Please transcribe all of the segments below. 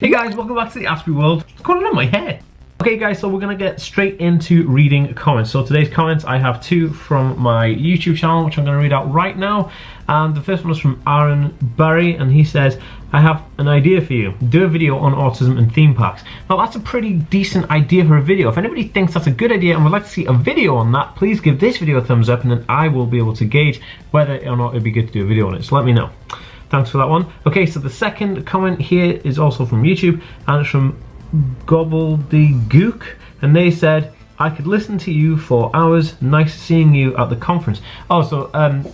Hey guys, welcome back to the Aspie world. What's going on in my hair? Okay guys, so we're going to get straight into reading comments. So today's comments, I have two from my YouTube channel, which I'm going to read out right now. And the first one is from Aaron Barry, and he says, I have an idea for you. Do a video on autism and theme parks. Now that's a pretty decent idea for a video. If anybody thinks that's a good idea and would like to see a video on that, please give this video a thumbs up and then I will be able to gauge whether or not it'd be good to do a video on it. So let me know. Thanks for that one. Okay, so the second comment here is also from YouTube, and it's from Gobbledygook, and they said, I could listen to you for hours, nice seeing you at the conference. Oh, so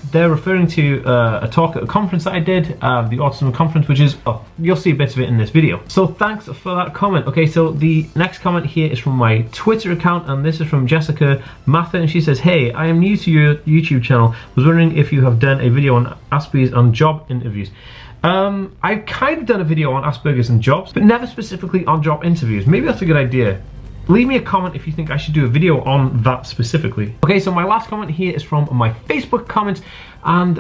they're referring to a talk at a conference that I did, the Autism Conference, which is, oh, you'll see bits of it in this video. So thanks for that comment. Okay, so the next comment here is from my Twitter account, and this is from Jessica Mather, and she says, hey, I am new to your YouTube channel, was wondering if you have done a video on Aspies and job interviews. I've kind of done a video on Aspergers and jobs, but never specifically on job interviews. Maybe that's a good idea. Leave me a comment if you think I should do a video on that specifically. Okay, so my last comment here is from my Facebook comment, and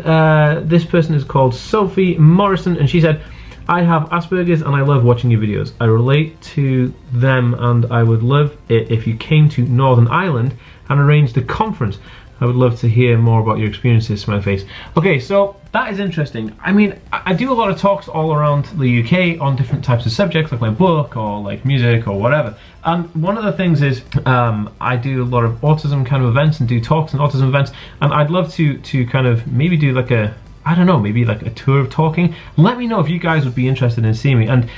this person is called Sophie Morrison, and she said, I have Asperger's and I love watching your videos. I relate to them and I would love it if you came to Northern Ireland and arranged a conference. I would love to hear more about your experiences, smiley face. Okay, so that is interesting. I mean, I do a lot of talks all around the UK on different types of subjects, like my book or like music or whatever. And one of the things is I do a lot of autism kind of events and do talks and autism events, and I'd love to kind of maybe do like a, I don't know, maybe like a tour of talking. Let me know if you guys would be interested in seeing me, and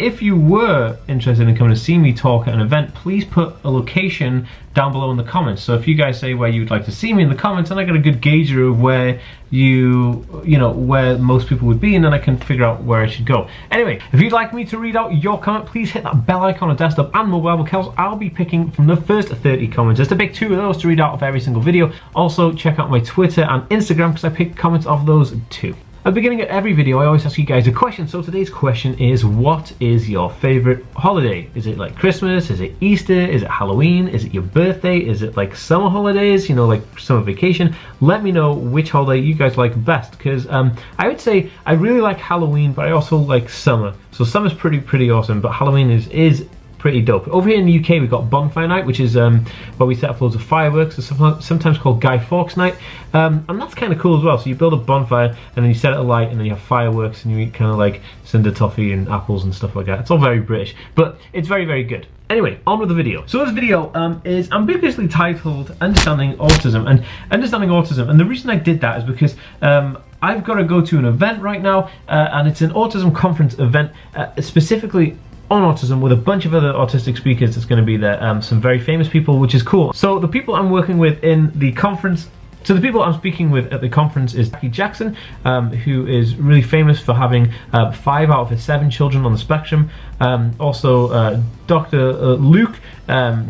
if you were interested in coming to see me talk at an event, please put a location down below in the comments. So if you guys say where you'd like to see me in the comments, and I get a good gauge of where you know, where most people would be, and then I can figure out where I should go. Anyway, if you'd like me to read out your comment, please hit that bell icon on desktop and mobile, because I'll be picking from the first 30 comments. Just to pick 2 of those to read out of every single video. Also, check out my Twitter and Instagram, because I pick comments of those too. At the beginning of every video, I always ask you guys a question. So today's question is, what is your favorite holiday? Is it like Christmas? Is it Easter? Is it Halloween? Is it your birthday? Is it like summer holidays, you know, like summer vacation? Let me know which holiday you guys like best, because I would say I really like Halloween, but I also like summer. So summer's pretty awesome, but Halloween is pretty dope. Over here in the UK, we've got Bonfire Night, which is where we set up loads of fireworks. It's sometimes called Guy Fawkes Night, and that's kind of cool as well. So you build a bonfire, and then you set it alight, and then you have fireworks, and you eat kind of like cinder toffee and apples and stuff like that. It's all very British, but it's very good. Anyway, on with the video. So this video is ambiguously titled Understanding Autism, and the reason I did that is because I've got to go to an event right now, and it's an autism conference event, specifically on autism, with a bunch of other autistic speakers that's going to be there, some very famous people, which is cool. So the people I'm working with in the conference, so the people I'm speaking with at the conference is Jackie Jackson, who is really famous for having 5 out of his 7 children on the spectrum. Also Dr. Luke,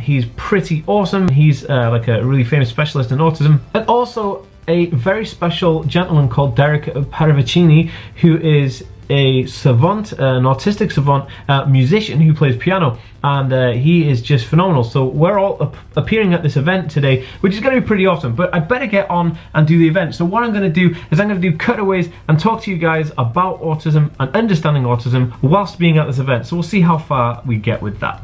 he's pretty awesome. He's like a really famous specialist in autism. And also a very special gentleman called Derek Paravicini, who is a savant, an autistic savant musician who plays piano, and he is just phenomenal. So we're all appearing at this event today, which is going to be pretty awesome, but I better get on and do the event. So what I'm going to do is I'm going to do cutaways and talk to you guys about autism and understanding autism whilst being at this event. So we'll see how far we get with that.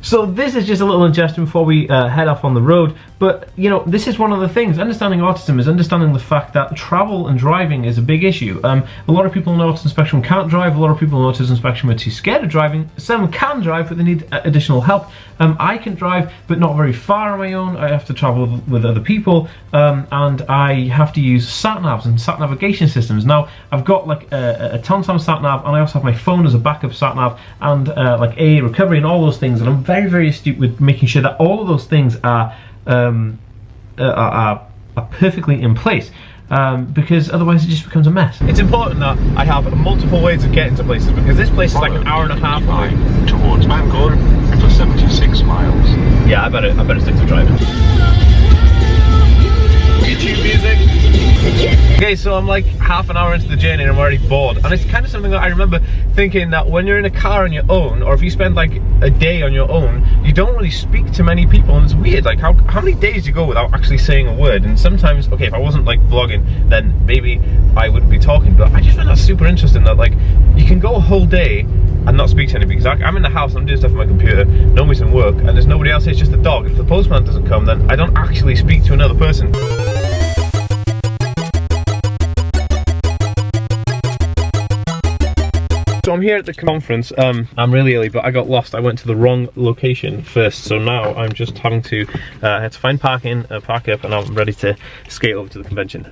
So this is just a little ingestion before we head off on the road. But, you know, this is one of the things. Understanding autism is understanding the fact that travel and driving is a big issue. A lot of people on the Autism Spectrum can't drive. A lot of people on the Autism Spectrum are too scared of driving. Some can drive, but they need additional help. I can drive, but not very far on my own. I have to travel with other people, and I have to use sat-navs and sat navigation systems. Now, I've got like a TomTom sat-nav, and I also have my phone as a backup sat-nav, and like AA recovery and all those things. And I'm very astute with making sure that all of those things are perfectly in place, because otherwise it just becomes a mess. It's important that I have multiple ways of getting to places, because this place is like an hour and a half away. Towards Bangor for 76 miles. Yeah, I better stick to driving. YouTube music. Okay, so I'm like half an hour into the journey and I'm already bored. And it's kind of something that I remember thinking that when you're in a car on your own, or if you spend like a day on your own, you don't really speak to many people, and it's weird. Like how many days do you go without actually saying a word? And sometimes, okay, if I wasn't like vlogging, then maybe I wouldn't be talking, but I just find that super interesting that like you can go a whole day and not speak to anybody. Because I'm in the house, I'm doing stuff on my computer, nobody's in work, and there's nobody else, it's just a dog. If the postman doesn't come, then I don't actually speak to another person. So I'm here at the conference. I'm really early, but I got lost. I went to the wrong location first, so now I'm just having to have to find parking, park up, and I'm ready to skate over to the convention.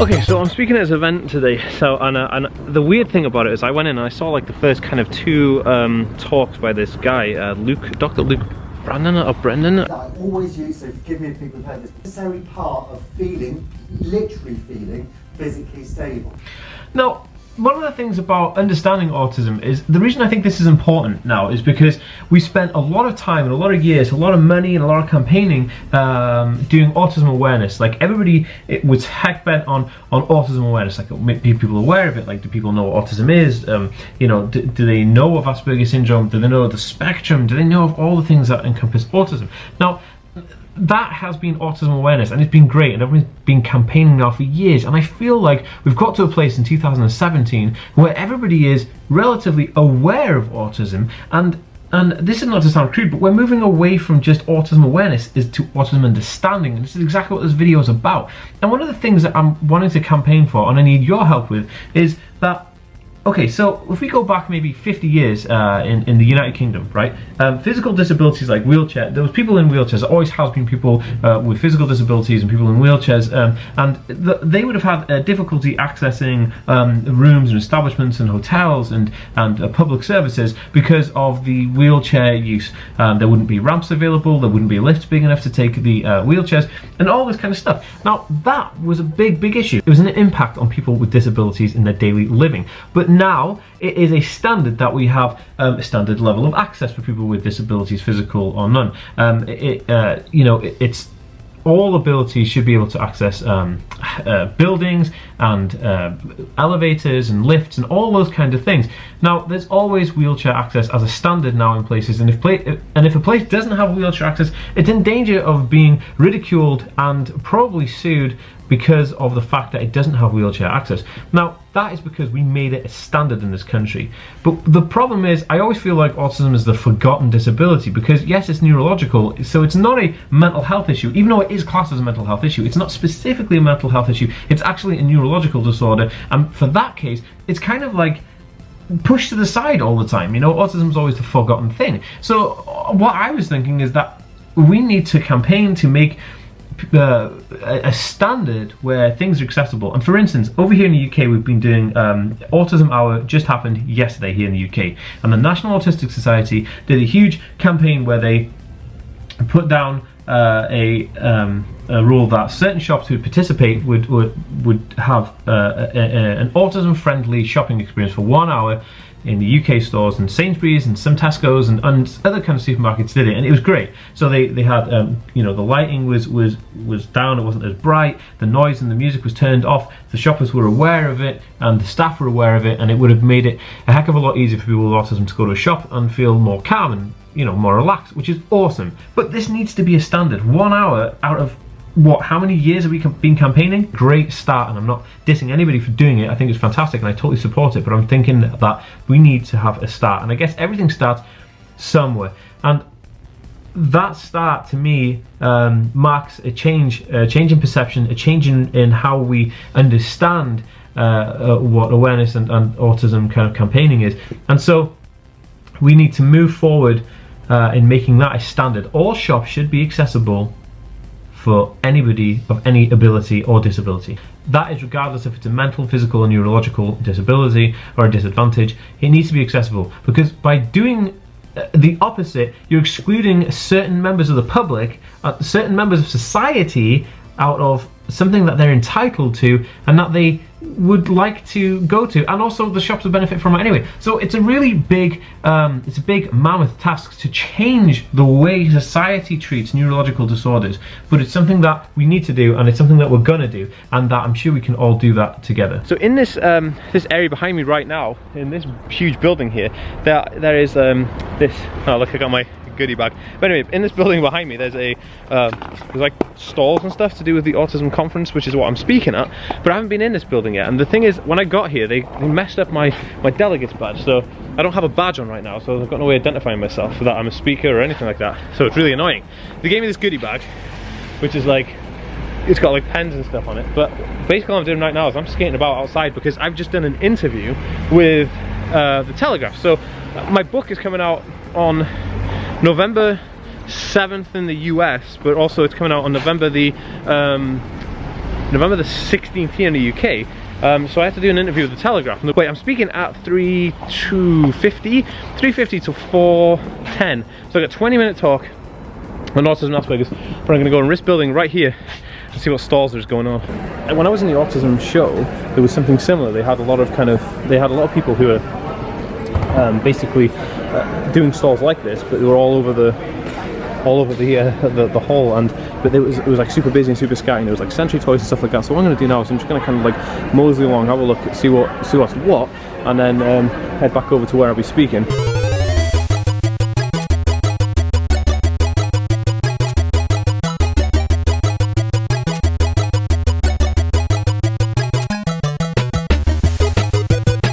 Okay, so I'm speaking at this event today. So and the weird thing about it is I went in and I saw like the first kind of two talks by this guy, Dr. Luke Brandon or Brendan. I always use, so forgive me if people have heard this, necessary part of feeling, literally feeling, physically stable. Now, one of the things about understanding autism is, the reason I think this is important now is because we spent a lot of time and a lot of years, a lot of money and a lot of campaigning doing autism awareness. Like everybody was heck bent on autism awareness, like make people aware of it. Like, do people know what autism is? You know, do they know of Aspergers Syndrome? Do they know of the spectrum? Do they know of all the things that encompass autism? Now, that has been autism awareness, and it's been great, and everyone's been campaigning now for years, and I feel like we've got to a place in 2017 where everybody is relatively aware of autism, and this is not to sound crude, but we're moving away from just autism awareness to autism understanding, and this is exactly what this video is about. And one of the things that I'm wanting to campaign for, and I need your help with, is that, okay, so if we go back maybe 50 years in the United Kingdom, right? Physical disabilities like wheelchair, there was people in wheelchairs, there always has been people with physical disabilities and people in wheelchairs, and they would have had difficulty accessing rooms and establishments and hotels and public services because of the wheelchair use. There wouldn't be ramps available, there wouldn't be lifts big enough to take the wheelchairs, and all this kind of stuff. Now, that was a big issue. It was an impact on people with disabilities in their daily living. But now it is a standard that we have a standard level of access for people with disabilities, physical or none. You know, it's all abilities should be able to access buildings and elevators and lifts and all those kind of things. Now, there's always wheelchair access as a standard now in places, and if a place doesn't have wheelchair access, it's in danger of being ridiculed and probably sued because of the fact that it doesn't have wheelchair access. Now, that is because we made it a standard in this country. But the problem is, I always feel like autism is the forgotten disability, because yes, it's neurological, so it's not a mental health issue. Even though it is classed as a mental health issue, it's not specifically a mental health issue, it's actually a neurological disorder, and for that case, it's kind of like pushed to the side all the time. You know, autism is always the forgotten thing. So what I was thinking is that we need to campaign to make a standard where things are accessible. And for instance, over here in the UK, we've been doing Autism Hour, just happened yesterday here in the UK, and the National Autistic Society did a huge campaign where they put down a rule that certain shops who participate would have an autism-friendly shopping experience for 1 hour in the UK stores, and Sainsbury's and some Tesco's and other kind of supermarkets did it, and it was great. So they had you know, the lighting was down, it wasn't as bright, the noise and the music was turned off, the shoppers were aware of it and the staff were aware of it, and it would have made it a heck of a lot easier for people with autism to go to a shop and feel more calm and, you know, more relaxed, which is awesome. But this needs to be a standard. 1 hour out of what, how many years have we been campaigning? Great start, and I'm not dissing anybody for doing it. I think it's fantastic and I totally support it, but I'm thinking that we need to have a start, and I guess everything starts somewhere, and that start to me marks a change in perception, a change in how we understand what awareness and autism kind of campaigning is. And so we need to move forward in making that a standard. All shops should be accessible for anybody of any ability or disability. That is regardless if it's a mental, physical or neurological disability or a disadvantage. It needs to be accessible, because by doing the opposite, you're excluding certain members of the public, certain members of society out of something that they're entitled to and that they would like to go to, and also the shops would benefit from it anyway. So it's a really big, it's a big mammoth task to change the way society treats neurological disorders, but it's something that we need to do, and it's something that we're gonna do, and that I'm sure we can all do that together. So in this this area behind me right now, in this huge building here, there is this, oh look, I got my goodie bag. But anyway, in this building behind me, there's like stalls and stuff to do with the autism conference, which is what I'm speaking at. But I haven't been in this building yet. And the thing is, when I got here, they messed up my delegate's badge, so I don't have a badge on right now. So I've got no way of identifying myself so that I'm a speaker or anything like that. So it's really annoying. They gave me this goodie bag, which is like, it's got like pens and stuff on it. But basically, what I'm doing right now is I'm skating about outside because I've just done an interview with the Telegraph. So my book is coming out on November 7th in the US, but also it's coming out on November the 16th here in the UK. So I had to do an interview with the Telegraph. Wait, I'm speaking at 3:50 to 4:10. So I got a 20-minute talk on autism and Asperger's, but I'm going to go in this building right here and see what stalls there's going on. And when I was in the autism show, there was something similar. They had a lot of people who were basically doing stalls like this, but they were all over the hall, but it was like super busy and super scatty, and there was like sensory toys and stuff like that. So what I'm going to do now is I'm just going to kind of like mosey along, have a look, see what's what, and then head back over to where I'll be speaking.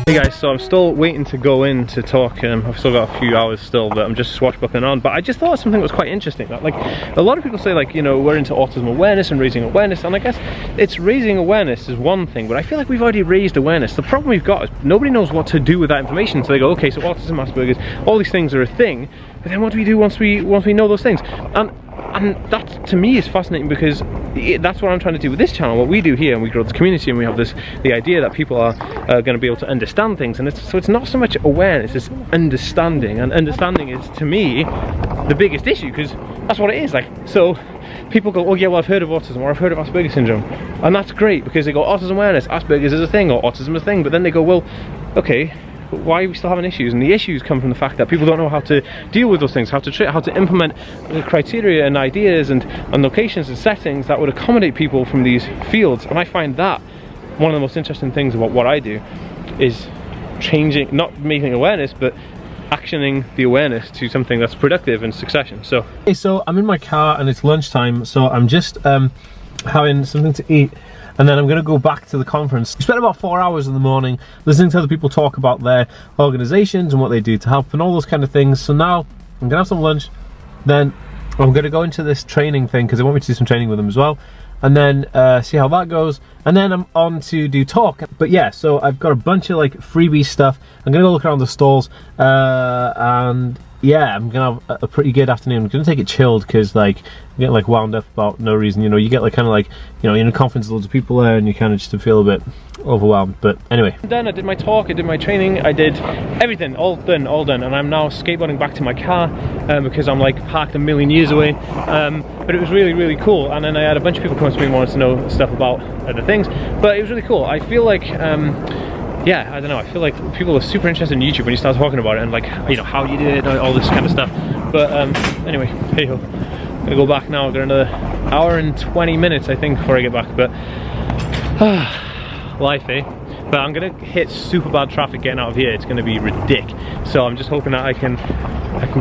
Hey guys, so I'm still waiting to go in to talk. I've still got a few hours still, but I'm just swashbuckling on. But I just thought something was quite interesting. Like, a lot of people say, like, you know, we're into autism awareness and raising awareness, and I guess it's raising awareness is one thing, but I feel like we've already raised awareness. The problem we've got is nobody knows what to do with that information. So they go, okay, so autism, Asperger's, all these things are a thing, but then what do we do once we know those things? And that to me is fascinating, because that's what I'm trying to do with this channel. What we do here, and we grow this community, and we have the idea that people are going to be able to understand things, and so it's not so much awareness, it's understanding. And understanding is, to me, the biggest issue, because that's what it is. Like, so people go, oh yeah, well, I've heard of autism, or I've heard of Aspergers syndrome, and that's great, because they go, autism awareness, Asperger's is a thing, or autism is a thing. But then they go, well, okay, but why are we still having issues? And the issues come from the fact that people don't know how to deal with those things, how to implement the criteria and ideas and locations and settings that would accommodate people from these fields. And I find that one of the most interesting things about what I do is changing, not making awareness, but actioning the awareness to something that's productive in succession. So I'm in my car and it's lunchtime, so I'm just having something to eat, and then I'm going to go back to the conference. We spent about 4 hours in the morning listening to other people talk about their organizations and what they do to help and all those kind of things. So now I'm going to have some lunch, then I'm going to go into this training thing because they want me to do some training with them as well, and then see how that goes, and then I'm on to do talk. But yeah, so I've got a bunch of like freebie stuff. I'm going to go look around the stalls, and yeah, I'm gonna have a pretty good afternoon. I'm gonna take it chilled because like you get like wound up about no reason. You know, you get like kind of like, you know, you're in a conference, loads of people there, and you kind of just feel a bit overwhelmed. But anyway, I'm done. I did my talk, I did my training, I did everything, all done, and I'm now skateboarding back to my car because I'm like parked a million years away. But it was really, really cool. And then I had a bunch of people come up to me and wanted to know stuff about other things. But it was really cool. I feel like yeah, I don't know, I feel like people are super interested in YouTube when you start talking about it, and like, you know, how you did it, all this kind of stuff. But anyway, hey ho, I'm gonna go back now. I've got another hour and 20 minutes, I think, before I get back. But life, eh? But I'm gonna hit super bad traffic getting out of here. It's gonna be ridiculous. So I'm just hoping that I can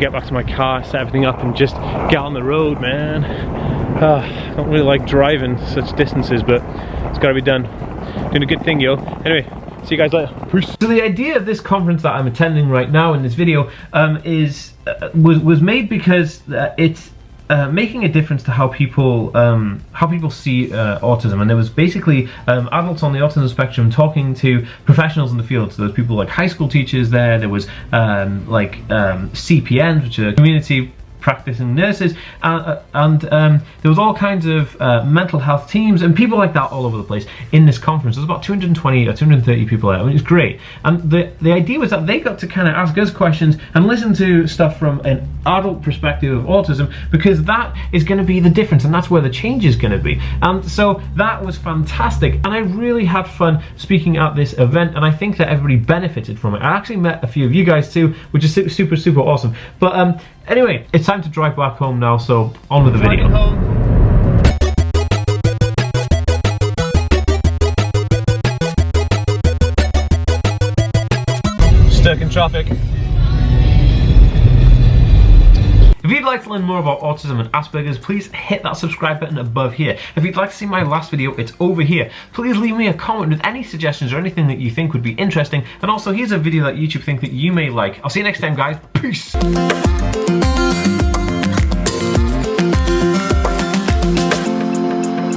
get back to my car, set everything up, and just get on the road, man. I don't really like driving such distances, but it's gotta be done. Doing a good thing, yo. Anyway, see you guys later. Peace. So the idea of this conference that I'm attending right now in this video was made because it's making a difference to how people see autism. And there was basically adults on the autism spectrum talking to professionals in the field. So there's people like high school teachers there. There was like CPNs, which are community practicing nurses, and there was all kinds of mental health teams and people like that all over the place in this conference. There's about 220 or 230 people there. I mean, it's great. And the idea was that they got to kind of ask us questions and listen to stuff from an adult perspective of autism, because that is going to be the difference, and that's where the change is going to be. And so that was fantastic, and I really had fun speaking at this event, and I think that everybody benefited from it. I actually met a few of you guys too, which is super awesome. But anyway, it's time to drive back home now, so on with the video. Stuck in traffic. If you'd like to learn more about autism and Asperger's, please hit that subscribe button above here. If you'd like to see my last video, it's over here. Please leave me a comment with any suggestions or anything that you think would be interesting. And also, here's a video that YouTube think that you may like. I'll see you next time, guys. Peace.